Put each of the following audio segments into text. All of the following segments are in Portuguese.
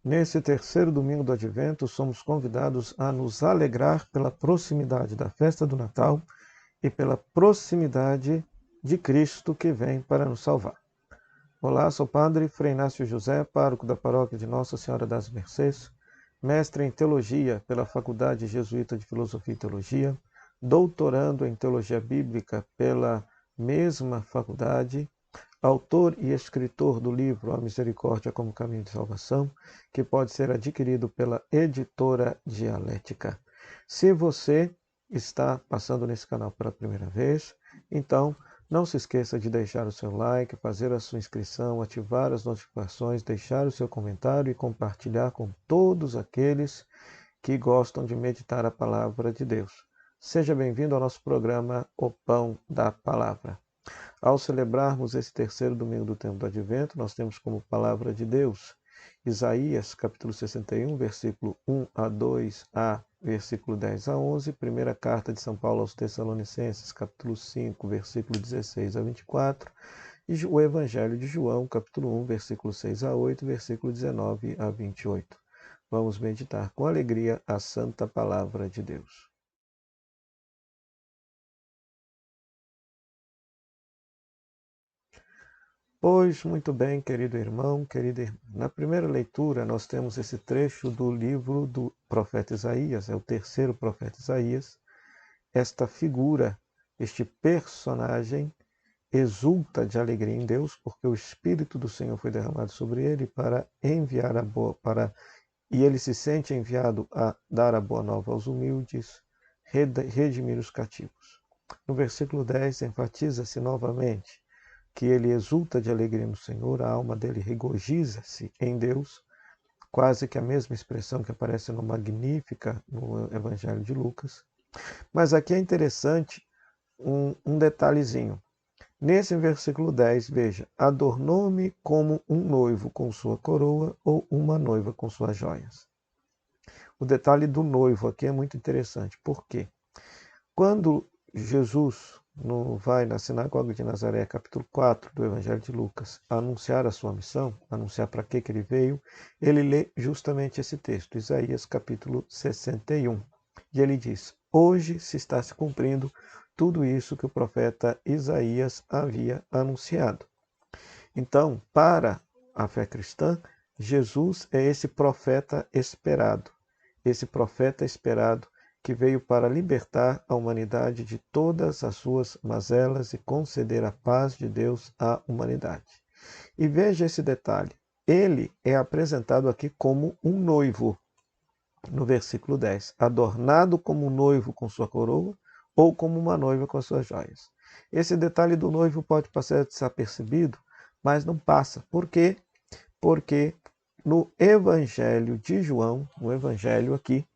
Nesse terceiro domingo do Advento, somos convidados a nos alegrar pela proximidade da festa do Natal e pela proximidade de Cristo que vem para nos salvar. Olá, sou o Padre Frei Inácio José, pároco da paróquia de Nossa Senhora das Mercês, mestre em Teologia pela Faculdade Jesuíta de Filosofia e Teologia, doutorando em Teologia Bíblica pela mesma faculdade, autor e escritor do livro A Misericórdia como Caminho de Salvação, que pode ser adquirido pela editora Dialética. Se você está passando nesse canal pela primeira vez, então não se esqueça de deixar o seu like, fazer a sua inscrição, ativar as notificações, deixar o seu comentário e compartilhar com todos aqueles que gostam de meditar a palavra de Deus. Seja bem-vindo ao nosso programa O Pão da Palavra. Ao celebrarmos esse terceiro domingo do tempo do Advento, nós temos como palavra de Deus Isaías, capítulo 61, versículo 1 a 2a, versículo 10 a 11, primeira carta de São Paulo aos Tessalonicenses, capítulo 5, versículo 16 a 24, e o Evangelho de João, capítulo 1, versículo 6 a 8, versículo 19 a 28. Vamos meditar com alegria a santa palavra de Deus. Pois, muito bem, querido irmão, querida irmã. Na primeira leitura, nós temos esse trecho do livro do profeta Isaías, é o terceiro profeta Isaías. Esta figura, este personagem, exulta de alegria em Deus, porque o Espírito do Senhor foi derramado sobre ele para enviar e ele se sente enviado a dar a boa nova aos humildes, redimir os cativos. No versículo 10, enfatiza-se novamente que ele exulta de alegria no Senhor, a alma dele regozija-se em Deus, quase que a mesma expressão que aparece no Magnífica, no Evangelho de Lucas. Mas aqui é interessante um detalhezinho. Nesse versículo 10, veja, adornou-me como um noivo com sua coroa ou uma noiva com suas joias. O detalhe do noivo aqui é muito interessante. Por quê? Quando Jesus vai na sinagoga de Nazaré, capítulo 4 do Evangelho de Lucas, anunciar a sua missão, anunciar para que ele veio, ele lê justamente esse texto, Isaías capítulo 61. E ele diz, hoje se está se cumprindo tudo isso que o profeta Isaías havia anunciado. Então, para a fé cristã, Jesus é esse profeta esperado que veio para libertar a humanidade de todas as suas mazelas e conceder a paz de Deus à humanidade. E veja esse detalhe, ele é apresentado aqui como um noivo, no versículo 10, adornado como um noivo com sua coroa ou como uma noiva com suas joias. Esse detalhe do noivo pode passar desapercebido, mas não passa. Por quê? Porque no Evangelho de João, no Evangelho aqui,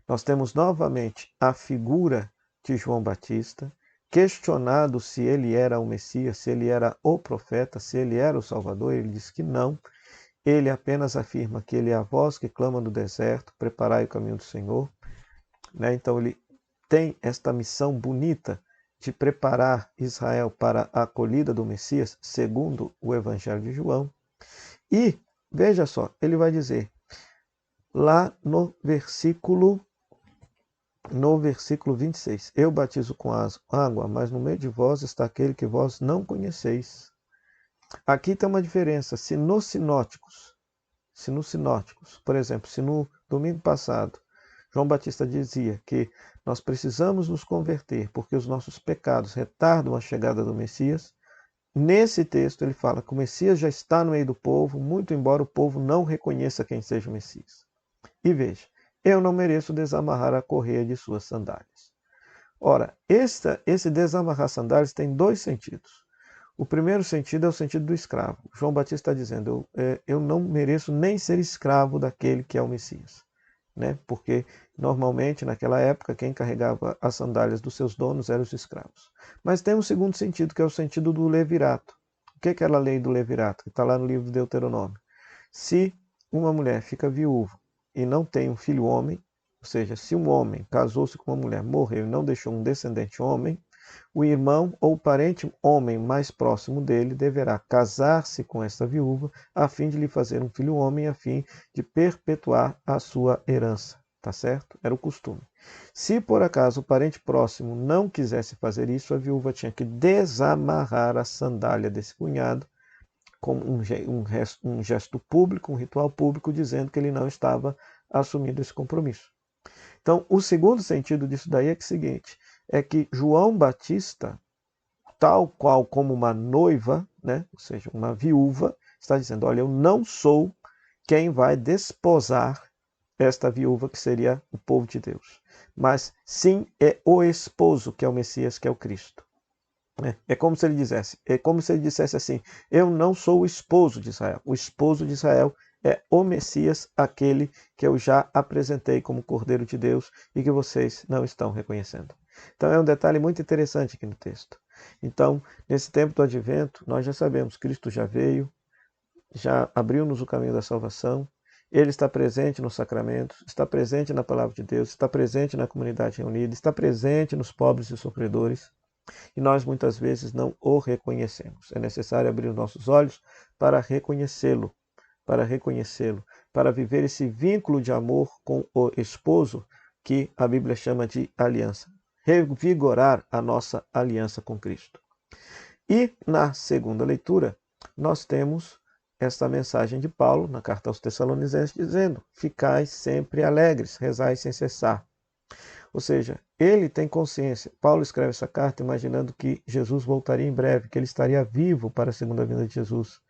nós temos novamente a figura de João Batista, questionado se ele era o Messias, se ele era o profeta, se ele era o Salvador. Ele diz que não. Ele apenas afirma que ele é a voz que clama no deserto, preparai o caminho do Senhor. Então ele tem esta missão bonita de preparar Israel para a acolhida do Messias, segundo o Evangelho de João. E, veja só, ele vai dizer, lá no versículo 26, eu batizo com água, mas no meio de vós está aquele que vós não conheceis. Aqui tem uma diferença, se nos sinóticos, por exemplo, se no domingo passado, João Batista dizia que nós precisamos nos converter porque os nossos pecados retardam a chegada do Messias, nesse texto ele fala que o Messias já está no meio do povo, muito embora o povo não reconheça quem seja o Messias. E veja, eu não mereço desamarrar a correia de suas sandálias. Ora, esse desamarrar sandálias tem dois sentidos. O primeiro sentido é o sentido do escravo. João Batista está dizendo, eu não mereço nem ser escravo daquele que é o Messias. Porque normalmente naquela época quem carregava as sandálias dos seus donos eram os escravos. Mas tem um segundo sentido, que é o sentido do levirato. O que é aquela lei do levirato? Que está lá no livro de Deuteronômio. Se uma mulher fica viúva e não tem um filho homem, ou seja, se um homem casou-se com uma mulher, morreu e não deixou um descendente homem, o irmão ou o parente homem mais próximo dele deverá casar-se com esta viúva a fim de lhe fazer um filho homem, a fim de perpetuar a sua herança. Tá certo? Era o costume. Se por acaso o parente próximo não quisesse fazer isso, a viúva tinha que desamarrar a sandália desse cunhado, como um gesto público, um ritual público, dizendo que ele não estava assumindo esse compromisso. Então, o segundo sentido disso daí é o seguinte, é que João Batista, tal qual como uma noiva, né, ou seja, uma viúva, está dizendo, olha, eu não sou quem vai desposar esta viúva que seria o povo de Deus, mas sim é o esposo que é o Messias, que é o Cristo. É como se ele dissesse assim, eu não sou o esposo de Israel. O esposo de Israel é o Messias, aquele que eu já apresentei como Cordeiro de Deus e que vocês não estão reconhecendo. Então é um detalhe muito interessante aqui no texto. Então, nesse tempo do advento, nós já sabemos, Cristo já veio, já abriu-nos o caminho da salvação, ele está presente nos sacramentos, está presente na palavra de Deus, está presente na comunidade reunida, está presente nos pobres e sofredores. E nós muitas vezes não o reconhecemos. É necessário abrir os nossos olhos para reconhecê-lo, para viver esse vínculo de amor com o esposo que a Bíblia chama de aliança. Revigorar a nossa aliança com Cristo. E na segunda leitura, nós temos esta mensagem de Paulo na carta aos Tessalonicenses dizendo: ficai sempre alegres, rezai sem cessar. Ou seja, ele tem consciência. Paulo escreve essa carta imaginando que Jesus voltaria em breve, que ele estaria vivo para a segunda vinda de Jesus.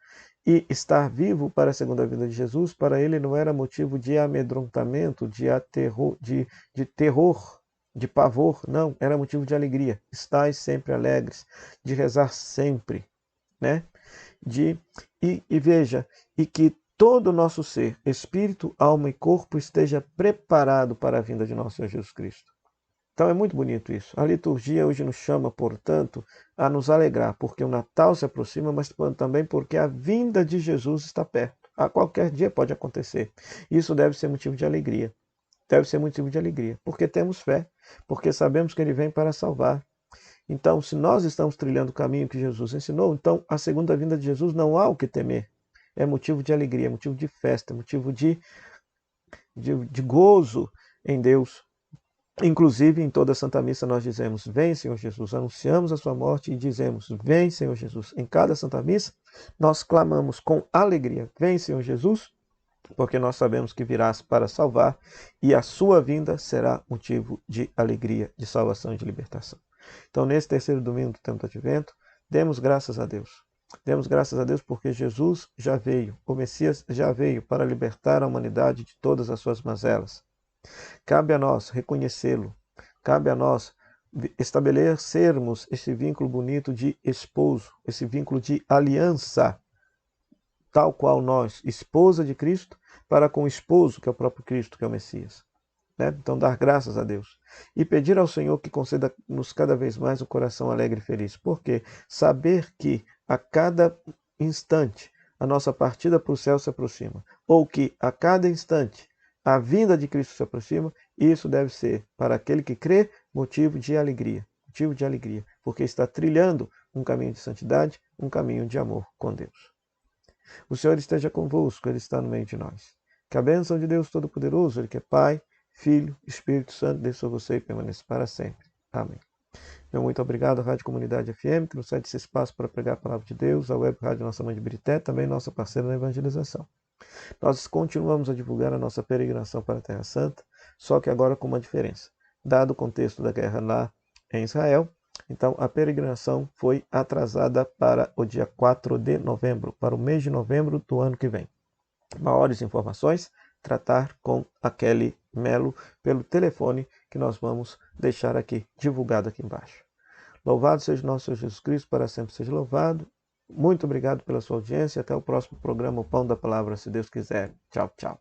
E estar vivo para a segunda vinda de Jesus, para ele não era motivo de amedrontamento, de terror, de pavor, não, era motivo de alegria. Estais sempre alegres, de rezar sempre, né? E veja, e que todo o nosso ser, espírito, alma e corpo, esteja preparado para a vinda de nosso Senhor Jesus Cristo. Então é muito bonito isso. A liturgia hoje nos chama, portanto, a nos alegrar, porque o Natal se aproxima, mas também porque a vinda de Jesus está perto. A qualquer dia pode acontecer. Isso deve ser motivo de alegria. Deve ser motivo de alegria, porque temos fé, porque sabemos que Ele vem para salvar. Então, se nós estamos trilhando o caminho que Jesus ensinou, então a segunda vinda de Jesus não há o que temer. É motivo de alegria, é motivo de festa, é motivo de gozo em Deus. Inclusive, em toda a Santa Missa nós dizemos, vem Senhor Jesus, anunciamos a sua morte e dizemos, vem Senhor Jesus. Em cada Santa Missa nós clamamos com alegria, vem Senhor Jesus, porque nós sabemos que virás para salvar e a sua vinda será motivo de alegria, de salvação e de libertação. Então, nesse terceiro domingo do tempo do Advento, demos graças a Deus. Demos graças a Deus porque Jesus já veio, o Messias já veio para libertar a humanidade de todas as suas mazelas. Cabe a nós reconhecê-lo, cabe a nós estabelecermos esse vínculo bonito de esposo, esse vínculo de aliança, tal qual nós, esposa de Cristo, para com o esposo, que é o próprio Cristo, que é o Messias. Né? Então, dar graças a Deus. E pedir ao Senhor que conceda-nos cada vez mais um coração alegre e feliz. Porque saber que a cada instante a nossa partida para o céu se aproxima, ou que a cada instante a vinda de Cristo se aproxima, isso deve ser, para aquele que crê, motivo de alegria, porque está trilhando um caminho de santidade, um caminho de amor com Deus. O Senhor esteja convosco, Ele está no meio de nós. Que a bênção de Deus Todo-Poderoso, Ele que é Pai, Filho, Espírito Santo, desça sobre você e permaneça para sempre. Amém. Meu muito obrigado à Rádio Comunidade FM, que nos cede esse espaço para pregar a Palavra de Deus, à Web Rádio Nossa Mãe de Birité, também nossa parceira na evangelização. Nós continuamos a divulgar a nossa peregrinação para a Terra Santa, só que agora com uma diferença. Dado o contexto da guerra lá em Israel, então a peregrinação foi atrasada para o dia 4 de novembro, para o mês de novembro do ano que vem. Maiores informações, tratar com a Kelly Melo pelo telefone que nós vamos deixar aqui, divulgado aqui embaixo. Louvado seja o nosso Senhor Jesus Cristo, para sempre seja louvado. Muito obrigado pela sua audiência. Até o próximo programa, O Pão da Palavra, se Deus quiser. Tchau, tchau.